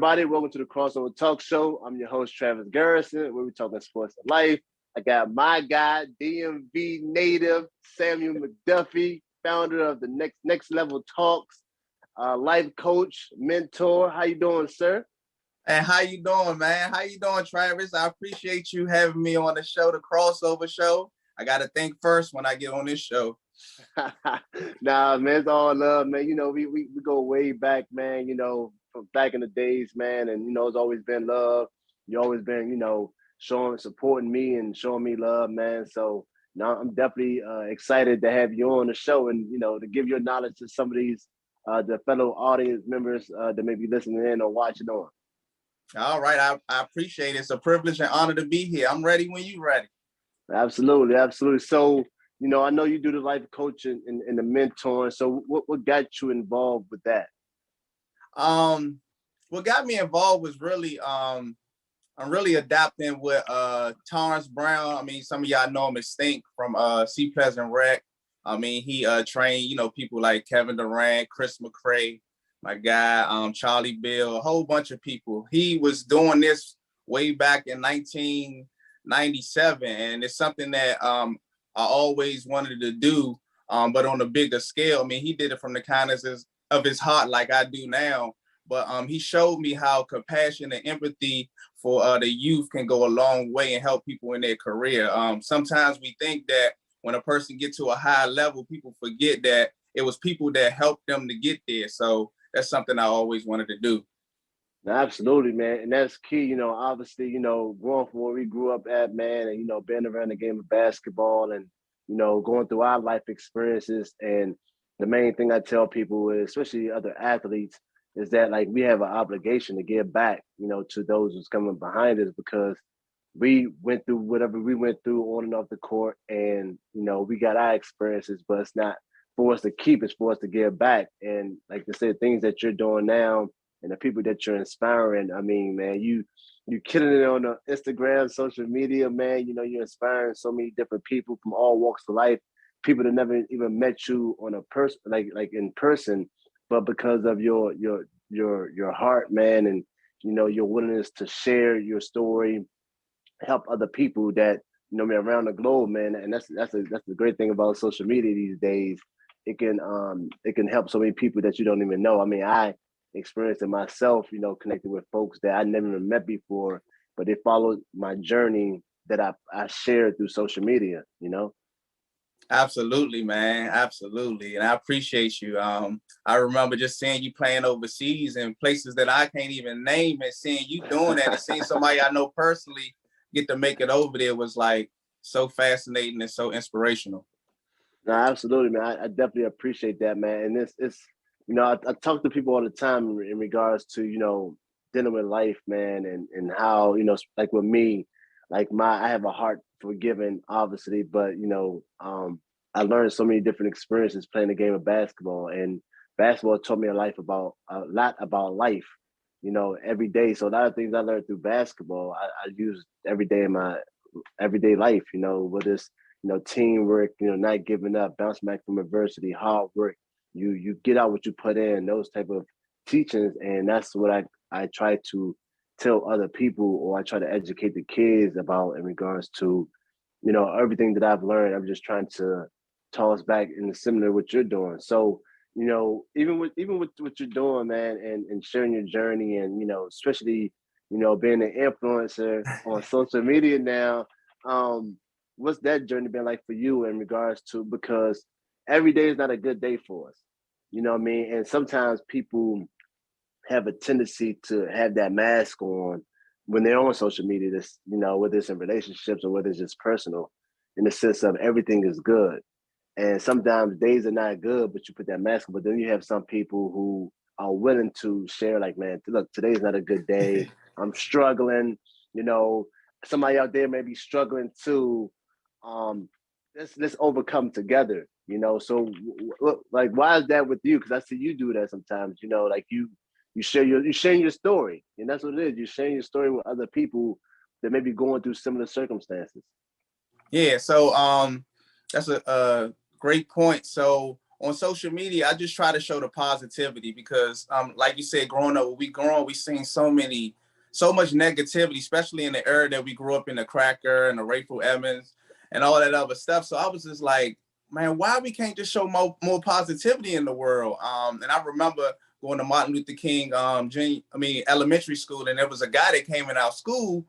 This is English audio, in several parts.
everybody? Welcome to the Crossover Talk Show. I'm your host, Travis Garrison, where we're talking sports and life. I got my guy, DMV native, Samuel McDuffie, founder of the Next Level Talks, life coach, mentor. How you doing, sir? And how you doing, man? How you doing, Travis? I appreciate you having me on the show, the Crossover Show. I got to think first when I get on this show. Nah, man, it's all love, man. You know, we go way back, man, you know, from back in the days, man. And, you know, it's always been love. You always been, you know, supporting me and showing me love, man. So now I'm definitely excited to have you on the show and, you know, to give your knowledge to some of these, the fellow audience members that may be listening in or watching on. All right. I appreciate it. It's a privilege and honor to be here. I'm ready when you're ready. Absolutely. Absolutely. So, you know, I know you do the life coaching and the mentoring. So what got you involved with that? What got me involved was really, I'm really adapting with Torrance Brown. I mean, some of y'all know him as Stink from C Pleasant Rec. I mean, he trained, you know, people like Kevin Durant, Chris McCray, my guy, Charlie Bill, a whole bunch of people. He was doing this way back in 1997. And it's something that I always wanted to do, but on a bigger scale. I mean, he did it from the kindness of his heart like I do now. But he showed me how compassion and empathy for the youth can go a long way and help people in their career. Sometimes we think that when a person gets to a high level, people forget that it was people that helped them to get there. So that's something I always wanted to do. Absolutely, man. And that's key, you know, obviously, you know, growing from where we grew up at, man, and, you know, being around the game of basketball and, you know, going through our life experiences. And the main thing I tell people is, especially other athletes, is that like we have an obligation to give back, you know, to those who's coming behind us because we went through whatever we went through on and off the court and, you know, we got our experiences, but it's not for us to keep, it's for us to give back. And like I said, things that you're doing now and the people that you're inspiring, I mean, man, you killing it on the Instagram, social media, man. You know, you're inspiring so many different people from all walks of life, people that never even met you on a person, like in person, but because of your heart, man, and you know your willingness to share your story, help other people that you know around the globe, man. And that's the great thing about social media these days. It can help so many people that you don't even know. I mean, I experienced it myself, you know, connected with folks that I never even met before, but they followed my journey that I shared through social media, you know. Absolutely, man. Absolutely. And I appreciate you. I remember just seeing you playing overseas in places that I can't even name and seeing you doing that and seeing somebody I know personally get to make it over there was like so fascinating and so inspirational. No, absolutely, man. I definitely appreciate that, man. And it's you know, I talk to people all the time in regards to, you know, dealing with life, man, and how, you know, like with me, like I have a heart for giving, obviously, but you know, I learned so many different experiences playing the game of basketball, and basketball taught me a lot about life, you know, every day. So a lot of things I learned through basketball, I use every day in my everyday life, you know, whether it's, you know, teamwork, you know, not giving up, bounce back from adversity, hard work. You get out what you put in, those type of teachings, and that's what I try to tell other people, or I try to educate the kids about in regards to, you know, everything that I've learned. I'm just trying to toss back in the similar what you're doing. So, you know, even with what you're doing, man, and sharing your journey, and you know, especially, you know, being an influencer on social media now, what's that journey been like for you in regards to, because every day is not a good day for us, you know what I mean? And sometimes people have a tendency to have that mask on when they're on social media, this, you know, whether it's in relationships or whether it's just personal, in the sense of everything is good. And sometimes days are not good, but you put that mask on. But then you have some people who are willing to share, like, man, look, today's not a good day. I'm struggling. You know, somebody out there may be struggling too. Let's overcome together. You know, so like, why is that with you? Because I see you do that sometimes. You know, like you sharing your story, and that's what it is. You're sharing your story with other people that may be going through similar circumstances. Yeah. So that's a great point. So on social media, I just try to show the positivity because, like you said, growing up, we seen so much negativity, especially in the era that we grew up in, the cracker and the Rayful Evans and all that other stuff. So I was just like, man, why we can't just show more positivity in the world? And I remember going to Martin Luther King elementary school, and there was a guy that came in our school,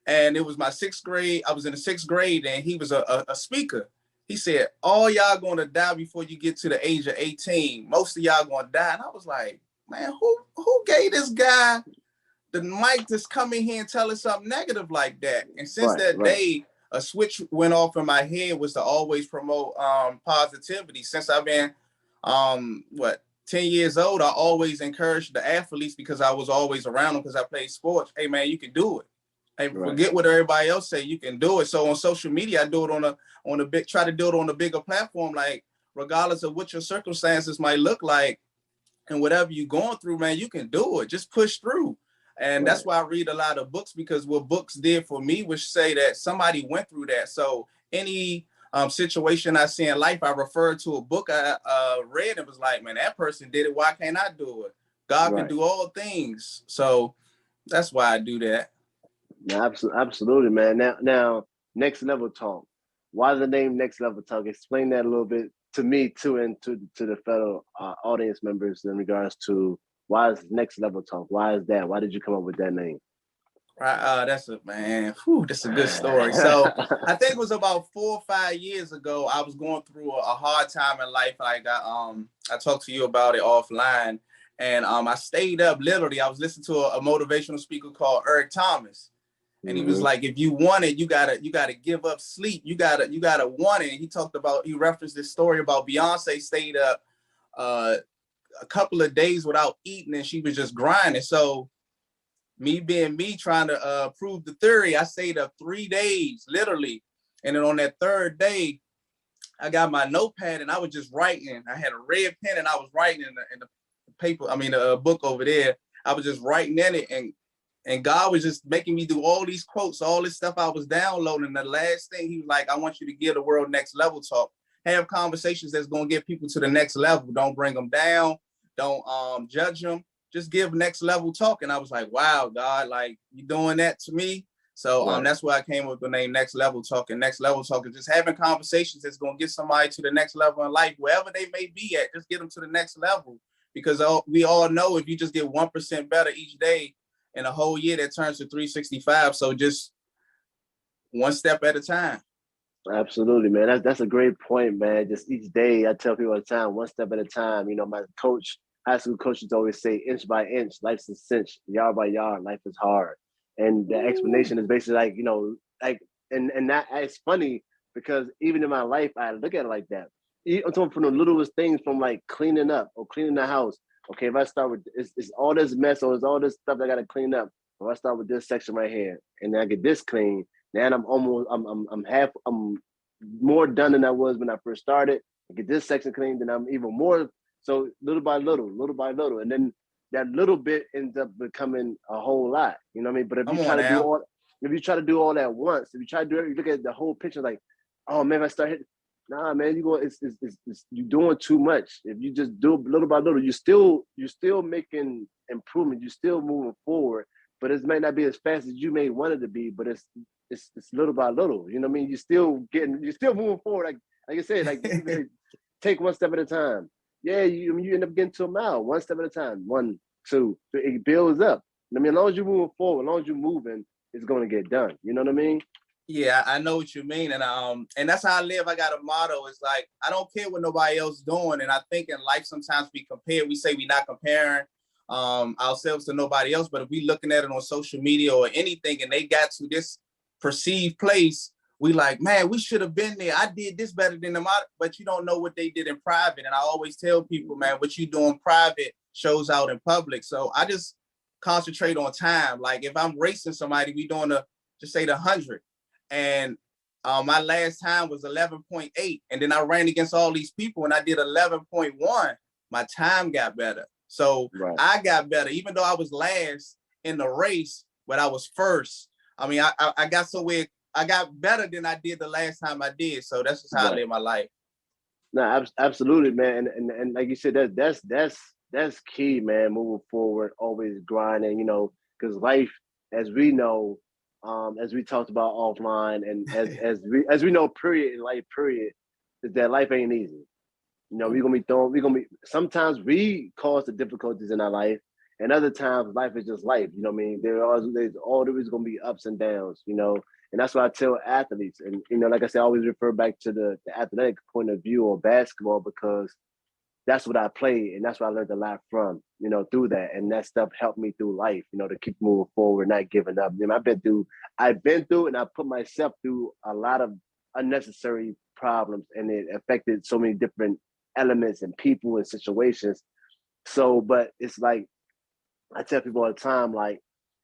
and it was my 6th grade. I was in the 6th grade, and he was a speaker. He said, all y'all going to die before you get to the age of 18. Most of y'all going to die. And I was like, man, who gave this guy the mic to come in here and tell us something negative like that? And since that day, a switch went off in my head was to always promote positivity. Since I've been 10 years old, I always encouraged the athletes because I was always around them because I played sports. Hey man, you can do it. Hey, forget what everybody else say. You can do it. So on social media, I do it try to do it on a bigger platform. Like regardless of what your circumstances might look like, and whatever you're going through, man, you can do it. Just push through. And that's why I read a lot of books, because what books did for me was say that somebody went through that. So any situation I see in life, I refer to a book I read and was like, man, that person did it. Why can't I do it? God can do all things. So that's why I do that. Yeah, absolutely, man. Now, Next Level Talk. Why the name Next Level Talk? Explain that a little bit to me too, and to the fellow audience members in regards to why is Next Level Talk? Why is that? Why did you come up with that name? Right, that's a good story. So I think it was about 4 or 5 years ago. I was going through a hard time in life. Like I talked to you about it offline, and I stayed up. Literally, I was listening to a motivational speaker called Eric Thomas. And he was like, if you want it, you gotta give up sleep. You gotta want it. And he referenced this story about Beyonce stayed up a couple of days without eating, and she was just grinding. So me being me, trying to prove the theory, I stayed up 3 days, literally. And then on that 3rd day, I got my notepad and I was just writing. I had a red pen and I was writing in the paper, the book over there. I was just writing in it, and God was just making me do all these quotes, all this stuff I was downloading. The last thing he was like, I want you to give the world next level talk. Have conversations that's going to get people to the next level. Don't bring them down. Don't judge them. Just give next level talk. And I was like, wow, God, like you doing that to me. So that's why I came up with the name Next Level Talk. And Next Level Talk is just having conversations that's going to get somebody to the next level in life, wherever they may be at. Just get them to the next level. Because we all know if you just get 1% better each day, in a whole year, that turns to 365. So just one step at a time. Absolutely, man. That's a great point, man. Just each day, I tell people all the time, one step at a time. My high school coaches always say, inch by inch, life's a cinch. Yard by yard, life is hard. And the explanation is basically like, and that it's funny because even in my life, I look at it like that. I'm talking from the littlest things, from like cleaning up or cleaning the house. Okay, if I start with it's all this mess or it's all this stuff I got to clean up. If I start with this section right here and then I get this clean, then I'm more done than I was when I first started. I get this section clean, then I'm even more. So little by little, and then that little bit ends up becoming a whole lot. You know what I mean? But if you try to do all at once, if you try to do it, you look at the whole picture like, oh man, if I start hitting. Nah, man, you're doing too much. If you just do little by little, you're still making improvement. You're still moving forward, but it may not be as fast as you may want it to be. But it's little by little. You know what I mean? You're still moving forward. Like I said, like take one step at a time. Yeah, you end up getting to a mile, one step at a time. 1, 2, 3, it builds up. I mean, as long as you're moving forward, as long as you're moving, it's going to get done. You know what I mean? Yeah, I know what you mean. And that's how I live. I got a motto. It's like, I don't care what nobody else doing. And I think in life, sometimes we compare, we say we're not comparing ourselves to nobody else. But if we looking at it on social media or anything, and they got to this perceived place, we like, man, we should have been there. I did this better than them. But you don't know what they did in private. And I always tell people, man, what you do in private shows out in public. So I just concentrate on time. Like if I'm racing somebody, we doing just say the 100. And my last time was 11.8. And then I ran against all these people and I did 11.1. My time got better. So I got better, even though I was last in the race, but I was first. I mean, I got somewhere, I got better than I did the last time I did. So that's just how I live my life. No, absolutely, man. And like you said, that's key, man. Moving forward, always grinding, because life, as we know, as we talked about offline, and as we know, period in life, period, is that life ain't easy. We're gonna be sometimes we cause the difficulties in our life, and other times life is just life. You know what I mean? There's always gonna be ups and downs, and that's what I tell athletes. And like I said, I always refer back to the athletic point of view or basketball because that's what I played and that's what I learned a lot from, through that. And that stuff helped me through life, to keep moving forward, not giving up. I've been through and I put myself through a lot of unnecessary problems and it affected so many different elements and people and situations. So, but it's like I tell people all the time, like,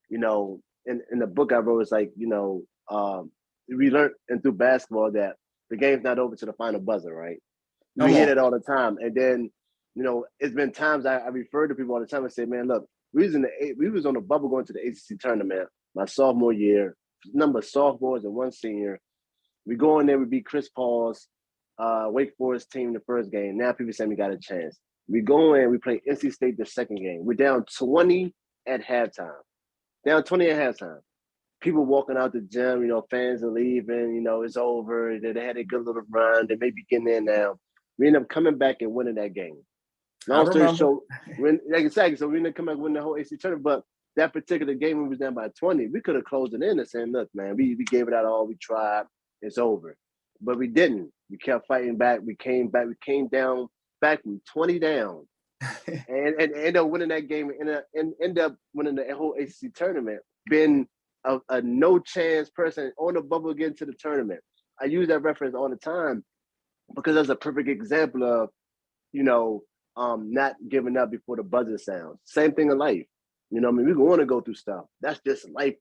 in the book I wrote, it's like, we learned and through basketball that the game's not over to the final buzzer, right? We Come hear on. that all the time. And then, it's been times I refer to people all the time and say, man, look, we was on the bubble going to the ACC tournament my sophomore year, number of sophomores and one senior. We go in there, we beat Chris Paul's Wake Forest team the first game. Now people say we got a chance. We go in, we play NC State the second game. We're down 20 at halftime. Down 20 at halftime. People walking out the gym, fans are leaving, it's over. They had a good little run. They may be getting in now. We end up coming back and winning that game. I Long story remember. short, exactly. So we ended up coming back and winning the whole AC tournament. But that particular game, we was down by 20. We could have closed it in and saying, look, man, we gave it out all. We tried. It's over. But we didn't. We kept fighting back. We came back. We came down back from 20 down and end up winning that game and end up winning the whole ACC tournament. Been a no chance person on the bubble getting to the tournament. I use that reference all the time because that's a perfect example of, not giving up before the buzzer sounds. Same thing in life. I mean, we want to go through stuff. That's just life,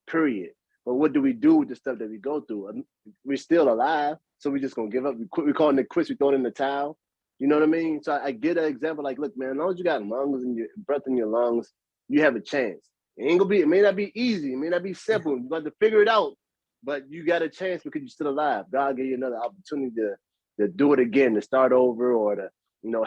period. But what do we do with the stuff that we go through? We're still alive, so we just gonna give up. We calling it quits. We throw it in the towel. You know what I mean? So I get an example like, look, man, as long as you got lungs and your breath in your lungs, you have a chance. It may not be easy, it may not be simple. You got to figure it out, but you got a chance because you're still alive. God gave you another opportunity to do it again, to start over, or to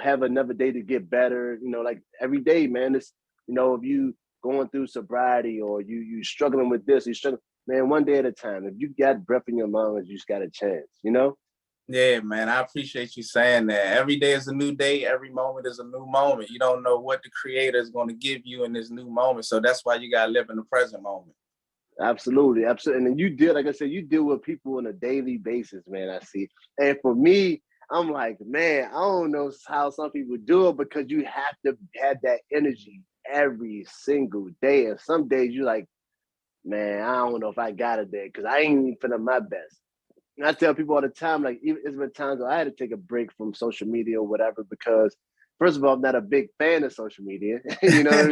have another day to get better. Like every day, man. It's if you going through sobriety or you struggling with this, you struggling, man. One day at a time. If you got breath in your lungs, you just got a chance. Yeah, man, I appreciate you saying that. Every day is a new day. Every moment is a new moment. You don't know what the creator is going to give you in this new moment. So that's why you got to live in the present moment. Absolutely, absolutely. And then like I said, you deal with people on a daily basis, man. I see. And for me, I'm like, man, I don't know how some people do it because you have to have that energy every single day. And some days you're like, man, I don't know if I got it there because I ain't even feeling my best. And I tell people all the time, like, even it's been times where I had to take a break from social media or whatever because, first of all, I'm not a big fan of social media. You know what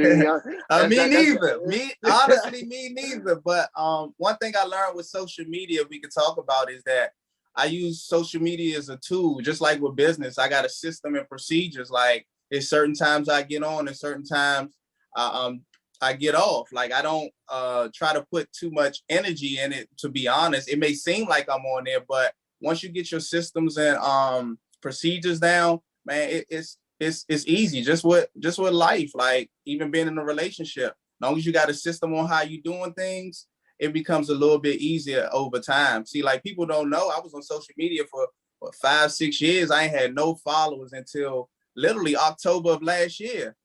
I mean? Me neither. Me honestly, me neither. But one thing I learned with social media we could talk about is that I use social media as a tool, just like with business. I got a system and procedures. Like there's certain times I get on, and certain times I get off. Like I don't try to put too much energy in it. To be honest, it may seem like I'm on there, but once you get your systems and procedures down, man, it's easy. Just with life, like even being in a relationship. As long as you got a system on how you doing things, it becomes a little bit easier over time. See, like people don't know, I was on social media for 5-6 years. I ain't had no followers until literally October of last year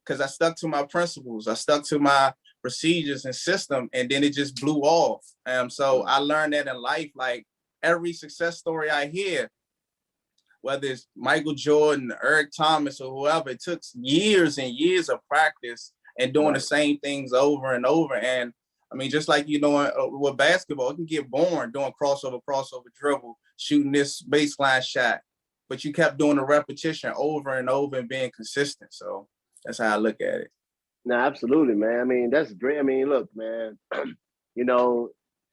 because I stuck to my principles. I stuck to my procedures and system, and then it just blew off. So I learned that in life, like every success story I hear, whether it's Michael Jordan, Eric Thomas, or whoever, it took years and years of practice and doing the same things over and over. And I mean, just like, with basketball, it can get boring doing crossover, dribble, shooting this baseline shot, but you kept doing the repetition over and over and being consistent. So that's how I look at it. No, absolutely, man. I mean, that's great. I mean, look, man,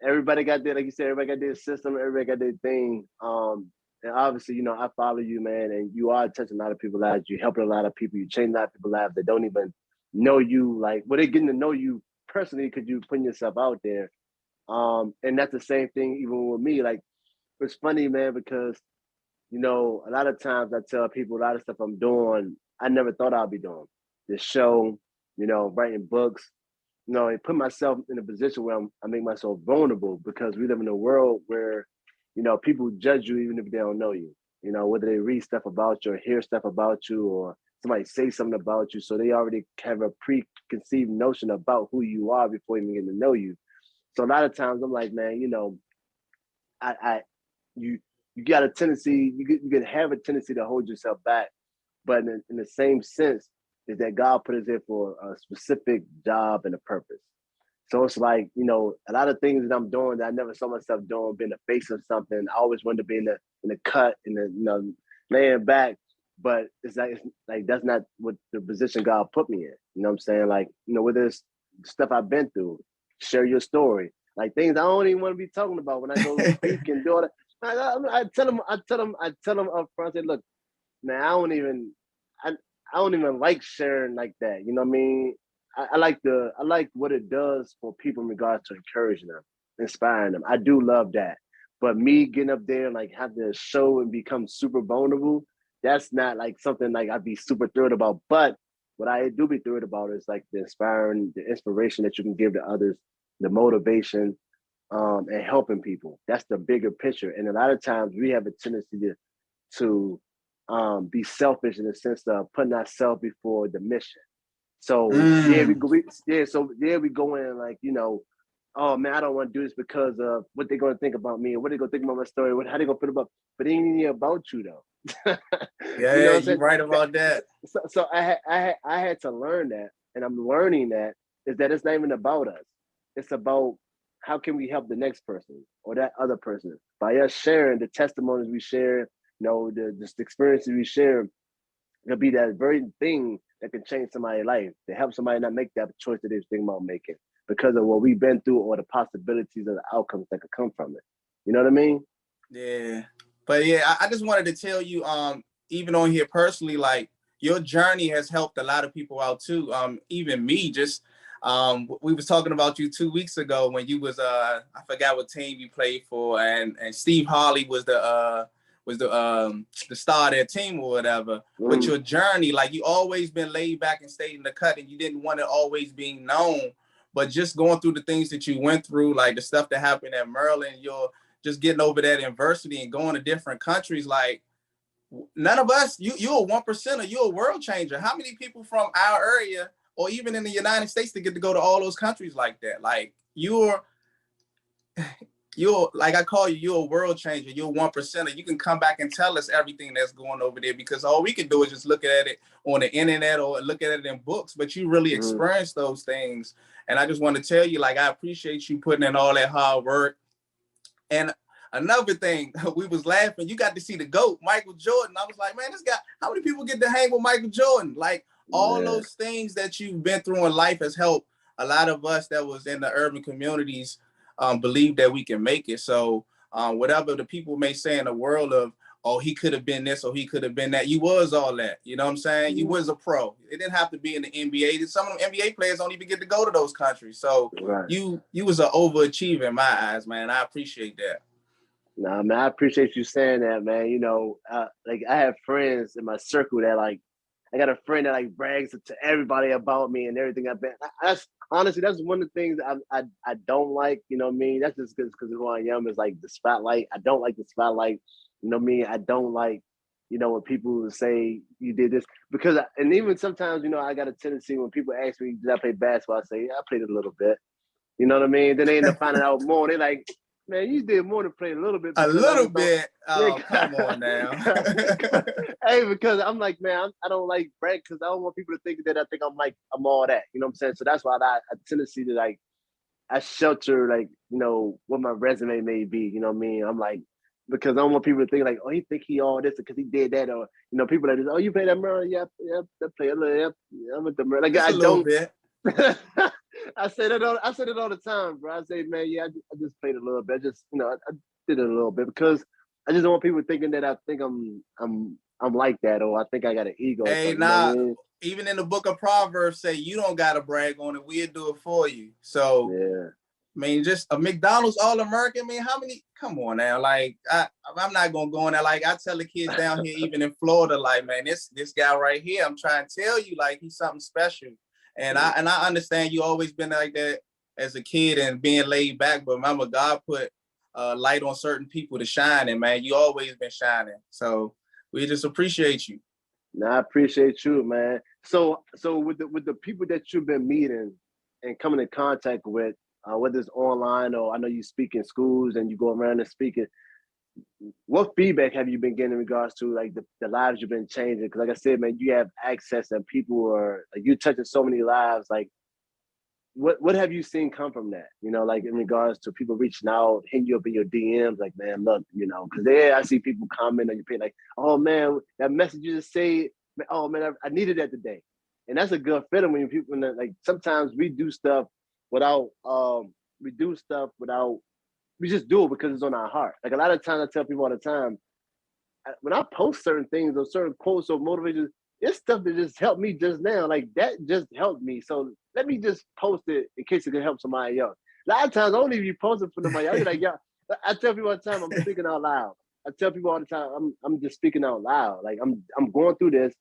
everybody got their, like you said, everybody got their system, everybody got their thing. And obviously, I follow you, man, and you are touching a lot of people's lives. You're helping a lot of people. You change a lot of people's lives that don't even know you. Like, they're getting to know you personally because you're putting yourself out there. And that's the same thing even with me. Like, it's funny, man, because you know, a lot of times I tell people a lot of stuff I'm doing, I never thought I'd be doing. This show, you know, writing books, you know, and put myself in a position where I make myself vulnerable because we live in a world where, you know, people judge you even if they don't know you. You know, whether they read stuff about you or hear stuff about you or somebody say something about you. So they already have a preconceived notion about who you are before even getting to know you. So a lot of times I'm like, man, you know, I you you got a tendency, you can have a tendency to hold yourself back, but in the same sense is that God put us there for a specific job and a purpose. So it's like, you know, a lot of things that I'm doing that I never saw myself doing, being the face of something. I always wanted to be in the cut, in the, you know, laying back. But it's like that's not what the position God put me in. You know what I'm saying? Like, you know, with this stuff I've been through, share your story. Like things I don't even want to be talking about when I go speak and do all that. I tell them up front, I say, look, man, I, I don't even like sharing like that. You know what I mean? I like what it does for people in regards to encouraging them, inspiring them. I do love that. But me getting up there and like have to show and become super vulnerable, that's not like something like I'd be super thrilled about. But what I do be thrilled about is like the inspiration that you can give to others, the motivation, and helping people. That's the bigger picture. And a lot of times we have a tendency to be selfish in the sense of putting ourselves before the mission. So yeah, we go. We go in like, you know, oh man, I don't want to do this because of what they're going to think about me, or what they're going to think about my story, how they're going to put about. But it ain't even about you though. You know Yeah, what I'm you're saying? right about that. So I had to learn that, and I'm learning that is that it's not even about us. It's about how can we help the next person or that other person by us sharing the testimonies we share, you know, the experiences we share. It'll be that very thing that can change somebody's life, to help somebody not make that choice that they was thinking about making because of what we've been through or the possibilities of the outcomes that could come from it. You know what I mean? Yeah. But yeah, I just wanted to tell you, even on here personally, like your journey has helped a lot of people out too. Even me, just we was talking about you 2 weeks ago when you was I forgot what team you played for, and Steve Harley was the star of their team or whatever. With your journey, like you always been laid back and stayed in the cut, and you didn't want it always being known. But just going through the things that you went through, like the stuff that happened at Maryland, your just getting over that adversity and going to different countries, like none of us, you're a 1%er, you're a world changer. How many people from our area or even in the United States to get to go to all those countries like that? Like you're like I call you, you're a world changer. You're a 1%er. You can come back and tell us everything that's going over there because all we can do is just look at it on the internet or look at it in books, but you really experience those things. And I just want to tell you, like, I appreciate you putting in all that hard work. And another thing, we was laughing. You got to see the GOAT, Michael Jordan. I was like, man, this guy, how many people get to hang with Michael Jordan? Like all those things that you've been through in life has helped a lot of us that was in the urban communities believe that we can make it. So whatever the people may say in the world of, oh, he could have been this or he could have been that. You was all that. You know what I'm saying? You was a pro. It didn't have to be in the NBA. Some of them NBA players don't even get to go to those countries. So you was an overachiever in my eyes, man. I appreciate that. Nah, man, I appreciate you saying that, man. You know, like I have friends in my circle that like, I got a friend that like brags to everybody about me and everything I've been. That's honestly, that's one of the things I don't like. You know what I mean? That's just because of who I am. Is like the spotlight. I don't like the spotlight. You know what I mean? I don't like, you know, when people say you did this because, and even sometimes, you know, I got a tendency when people ask me, did I play basketball? I say, yeah, I played it a little bit. You know what I mean? Then they end up finding out more. They're like, man, you did more than play a little bit. A Because I little just don't. bit. Yeah, Oh, come on now. hey, because I'm like, man, I don't like brag because I don't want people to think that I think I'm all that. You know what I'm saying? So that's why I tendency to like I shelter like, you know, what my resume may be. You know what I mean? I'm like, because I don't want people to think like, oh, he think he all this because he did that, or you know, people like this. Oh, you play that Maryland? Yeah, I play a little. Yeah, I'm with the Maryland. Like Just I a little don't. bit. I said it all the time, bro. I say, man, yeah, I just played a little bit. You know, I did it a little bit because I just don't want people thinking that I think I'm like that, or I think I got an ego or Hey, something. You know what nah, I mean? even in the book of Proverbs say you don't gotta brag on it, we'll do it for you. So Yeah. I mean, just a McDonald's All-American. I mean, how many? Come on now. Like, I'm not gonna go in there. Like, I tell the kids down here, even in Florida, like, man, this guy right here, I'm trying to tell you, like, he's something special. And I understand you always been like that as a kid and being laid back, but remember, God put light on certain people to shine, and man, you always been shining. So we just appreciate you. No, I appreciate you, man. So with the people that you've been meeting and coming in contact with, whether it's online or I know you speak in schools and you go around and speaking, what feedback have you been getting in regards to like the lives you've been changing? Because like I said, man, you have access and people are like you touching so many lives. Like, what have you seen come from that? You know, like in regards to people reaching out, hitting you up in your DMs, like, man, look, you know, because there I see people comment on your page, like, oh man, that message you just say, oh man, I needed that today, and that's a good feeling when people like sometimes we do stuff without we just do it because it's on our heart. Like a lot of times I tell people all the time, when I post certain things or certain quotes or motivation, it's stuff that just helped me just now. Like that just helped me. So let me just post it in case it can help somebody else. A lot of times I don't even be posting for nobody. I'll be like, yeah. I tell people all the time I'm speaking out loud. I tell people all the time I'm just speaking out loud. Like I'm going through this.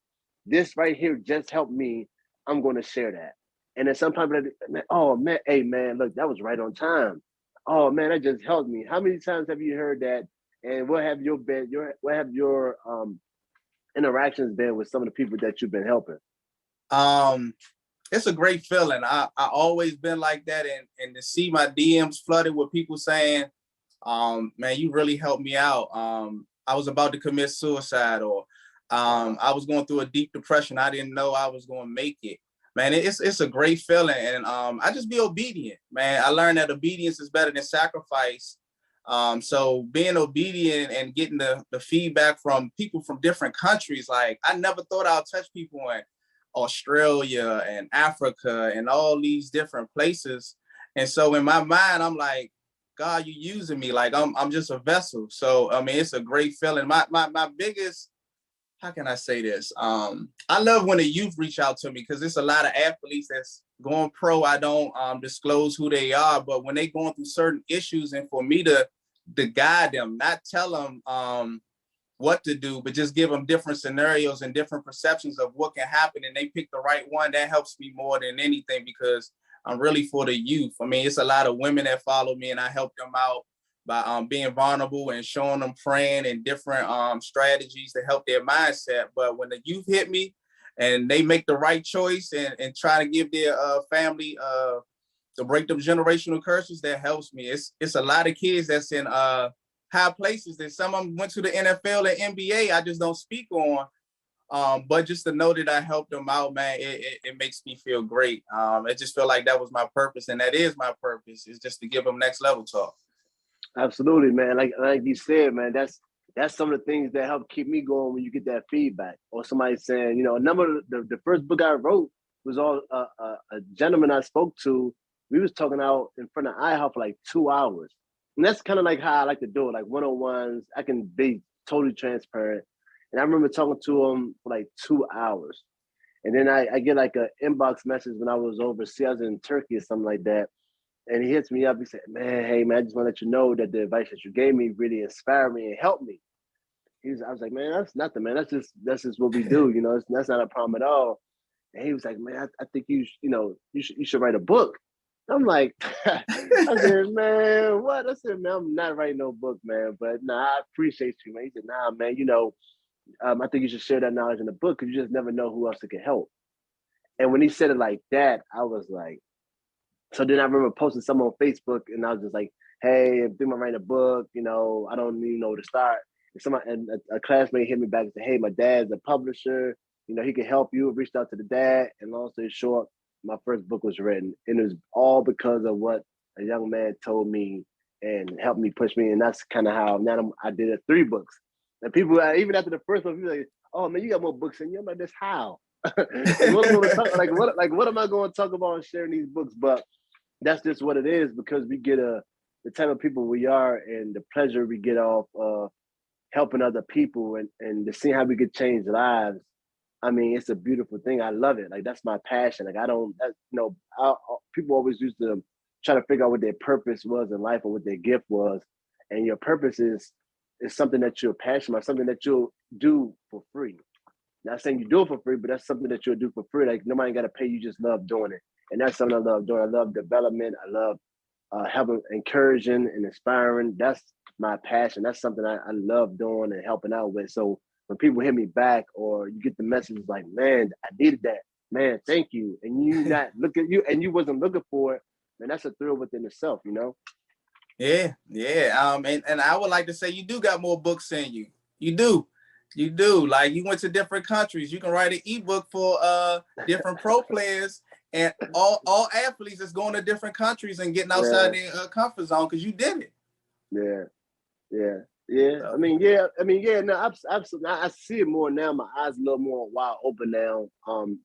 This right here just helped me. I'm going to share that. And then some people, oh man, hey man, look, that was right on time. Oh man, that just helped me. How many times have you heard that? And what have your interactions been with some of the people that you've been helping? It's a great feeling. I always been like that, and to see my DMs flooded with people saying, man, you really helped me out. I was about to commit suicide, or I was going through a deep depression. I didn't know I was going to make it. Man, it's a great feeling, and I just be obedient, man. I learned that obedience is better than sacrifice. So being obedient and getting the feedback from people from different countries, like I never thought I'd touch people in Australia and Africa and all these different places. And so in my mind, I'm like, God, you using me like I'm just a vessel. So I mean, it's a great feeling. My biggest, how can I say this? I love when the youth reach out to me because there's a lot of athletes that's going pro. I don't disclose who they are, but when they going through certain issues, and for me to guide them, not tell them what to do, but just give them different scenarios and different perceptions of what can happen, and they pick the right one, that helps me more than anything because I'm really for the youth. I mean, it's a lot of women that follow me, and I help them out by being vulnerable and showing them praying and different strategies to help their mindset. But when the youth hit me and they make the right choice and try to give their family to break them generational curses, that helps me. It's a lot of kids that's in high places that some of them went to the NFL and NBA. I just don't speak on. But just to know that I helped them out, man, it makes me feel great. I just feel like that was my purpose, and that is my purpose, is just to give them next level talk. Absolutely, man. Like you said, man, that's some of the things that help keep me going when you get that feedback or somebody saying, you know, a number of the first book I wrote was all a gentleman I spoke to. We was talking out in front of IHOP for like 2 hours. And that's kind of like how I like to do it, like one-on-ones. I can be totally transparent. And I remember talking to him for like 2 hours. And then I get like an inbox message when I was overseas, I was in Turkey or something like that. And he hits me up. He said, man, hey, man, I just want to let you know that the advice that you gave me really inspired me and helped me. I was like, man, that's nothing, man. That's just what we do. You know, that's not a problem at all. And he was like, man, I think you should write a book. I'm like, I said, man, what? I said, man, I'm not writing no book, man. But nah, I appreciate you, man. He said, nah, man, you know, I think you should share that knowledge in the book because you just never know who else it can help. And when he said it like that, I was like, so then I remember posting something on Facebook and I was just like, hey, I'm thinking about writing a book, you know, I don't even know where to start. And a classmate hit me back and said, hey, my dad's a publisher, you know, he can help you. I reached out to the dad, and long story short, my first book was written. And it was all because of what a young man told me and helped me push me. And that's kind of how now I did it 3 books. And people, even after the first one, people like, oh man, you got more books than you. I'm like, that's how. What am I going to talk about and sharing these books? But that's just what it is because we get the type of people we are and the pleasure we get off helping other people and to see how we could change lives. I mean, it's a beautiful thing. I love it. Like that's my passion. Like I don't, you know, people always used to trying to figure out what their purpose was in life or what their gift was. And your purpose is something that you're passionate about, something that you'll do for free. Not saying you do it for free, but that's something that you'll do for free. Like nobody got to pay you, just love doing it. And that's something I love doing. I love development. I love helping, encouraging, and inspiring. That's my passion. That's something I love doing and helping out with. So when people hit me back or you get the message like, man, I needed that. Man, thank you. And you not look at you and you wasn't looking for it, man, that's a thrill within itself, you know? Yeah. And I would like to say you do got more books in you. You do. You do. Like you went to different countries. You can write an ebook for different pro players and all athletes that's going to different countries and getting outside their comfort zone because you did it. Yeah. So, no, absolutely. I see it more now. My eyes a little more wide open now.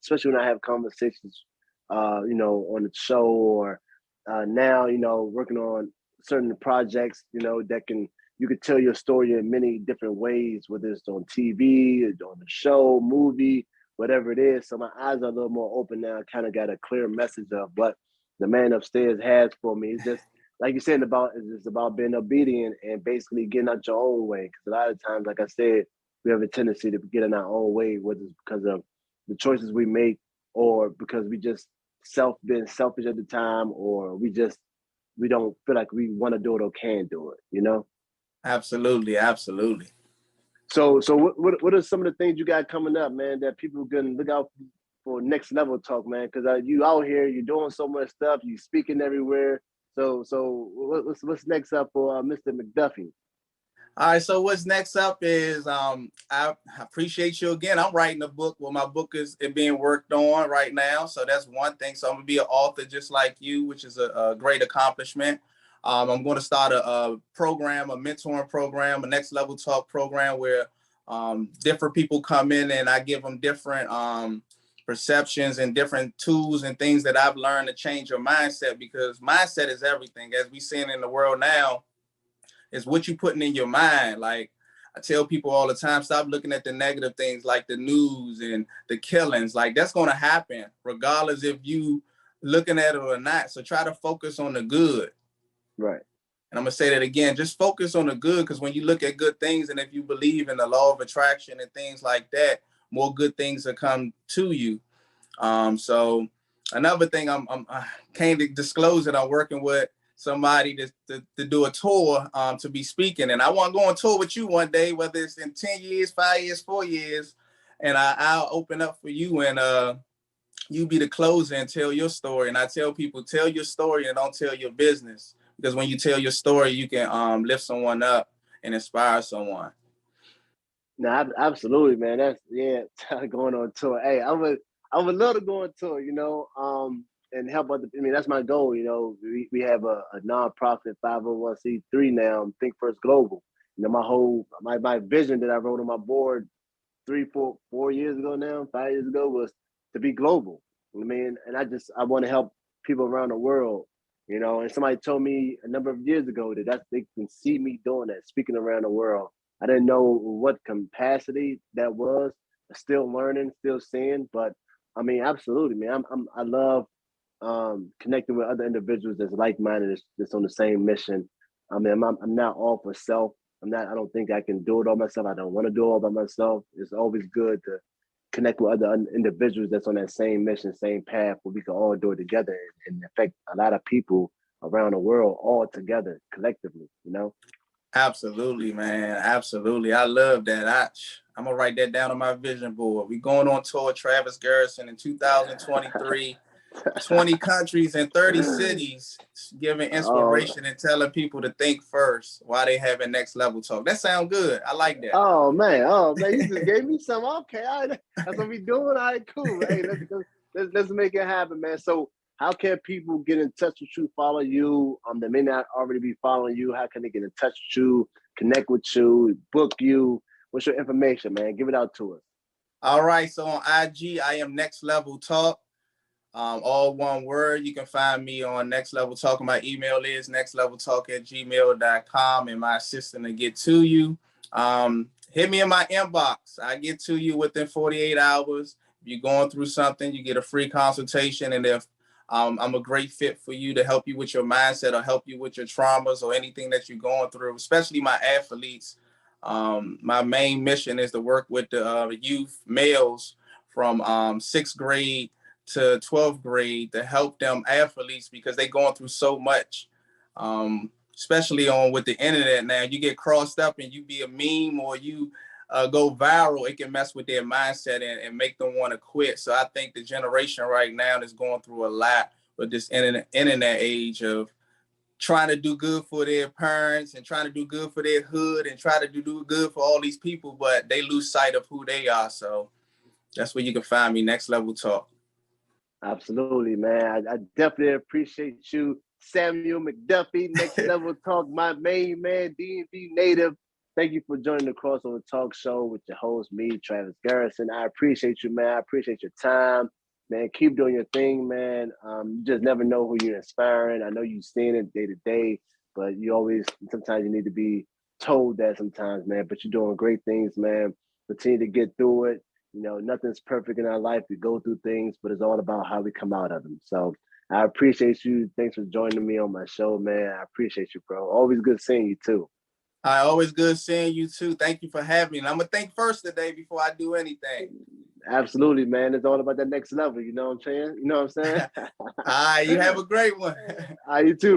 Especially when I have conversations, on the show or now, working on certain projects, that you could tell your story in many different ways, whether it's on TV, on the show, movie, whatever it is. So my eyes are a little more open now. I kind of got a clear message of what the man upstairs has for me. It's just like you said it's about being obedient and basically getting out your own way. Because a lot of times, like I said, we have a tendency to get in our own way, whether it's because of the choices we make or because we just being selfish at the time, or we don't feel like we want to do it or can do it, Absolutely. So what are some of the things you got coming up, man, that people can look out for next level talk, man? Because you out here, you're doing so much stuff, you speaking everywhere. So what's next up for Mr. McDuffie? All right, so what's next up is I appreciate you again. I'm writing a book. Well, my book is being worked on right now, so that's one thing. So I'm gonna be an author just like you, which is a great accomplishment. I'm going to start a program, a mentoring program, a next level talk program where different people come in and I give them different perceptions and different tools and things that I've learned to change your mindset, because mindset is everything. As we see it in the world now, is what you putting in your mind. Like I tell people all the time, stop looking at the negative things like the news and the killings. Like that's going to happen regardless if you looking at it or not. So try to focus on the good. Right. And I'm going to say that again, just focus on the good, because when you look at good things and if you believe in the law of attraction and things like that, more good things will come to you. So another thing I can't disclose that I'm working with somebody to do a tour to be speaking. And I want to go on tour with you one day, whether it's in 10 years, 5 years, 4 years. And I'll open up for you and you be the closer and tell your story. And I tell people, tell your story and don't tell your business. Because when you tell your story, you can lift someone up and inspire someone. No, absolutely, man. That's going on tour. Hey, I would love to go on tour, and help other. I mean, that's my goal. We have a nonprofit 501c3 now. Think First Global. My vision that I wrote on my board 4 years ago now, 5 years ago, was to be global. I mean, and I want to help people around the world. And somebody told me a number of years ago that they can see me doing that, speaking around the world. I didn't know what capacity that was. Still learning, still seeing, but I mean, absolutely, man. I love connecting with other individuals that's like-minded, that's on the same mission. I mean, I'm not all for self. I don't think I can do it all myself. I don't want to do it all by myself. It's always good to connect with other individuals that's on that same mission, same path, where we can all do it together and affect a lot of people around the world all together, collectively, Absolutely, man. Absolutely. I love that. I'm going to write that down on my vision board. We're going on tour, Travis Garrison, in 2023, 20 countries and 30 cities, giving inspiration and telling people to think first while they having next level talk. That sounds good. I like that. Oh, man. You just gave me some. Okay, all right. That's what we doing. All right, cool. Hey, let's make it happen, man. So how can people get in touch with you, follow you? They may not already be following you. How can they get in touch with you, connect with you, book you? What's your information, man? Give it out to us. All right. So on IG, I am Next Level Talk. All one word. You can find me on Next Level Talk. My email is nextleveltalk@gmail.com, and my assistant to get to you. Hit me in my inbox. I get to you within 48 hours. If you're going through something, you get a free consultation. And if I'm a great fit for you to help you with your mindset or help you with your traumas or anything that you're going through, especially my athletes. My main mission is to work with the youth males from 6th grade to 12th grade to help them athletes because they're going through so much, especially on with the internet now. You get crossed up and you be a meme or you go viral, it can mess with their mindset and make them want to quit. So I think the generation right now is going through a lot with this internet age of trying to do good for their parents and trying to do good for their hood and try to do good for all these people, but they lose sight of who they are. So that's where you can find me, Next Level Talk. Absolutely, man. I definitely appreciate you, Samuel McDuffie, Next Level Talk, my main man, D&B native. Thank you for joining the Crossover Talk Show with your host, me, Travis Garrison. I appreciate you, man. I appreciate your time. Man, keep doing your thing, man. You just never know who you're inspiring. I know you're seeing it day to day, but sometimes you need to be told that sometimes, man. But you're doing great things, man. Continue to get through it. You know, nothing's perfect in our life. We go through things, but it's all about how we come out of them. So I appreciate you. Thanks for joining me on my show, man. I appreciate you, bro. Always good seeing you, too. Always good seeing you, too. Thank you for having me. And I'm going to think first today before I do anything. Absolutely, man. It's all about that next level. You know what I'm saying? You know what I'm saying? All right. You have a great one. You too.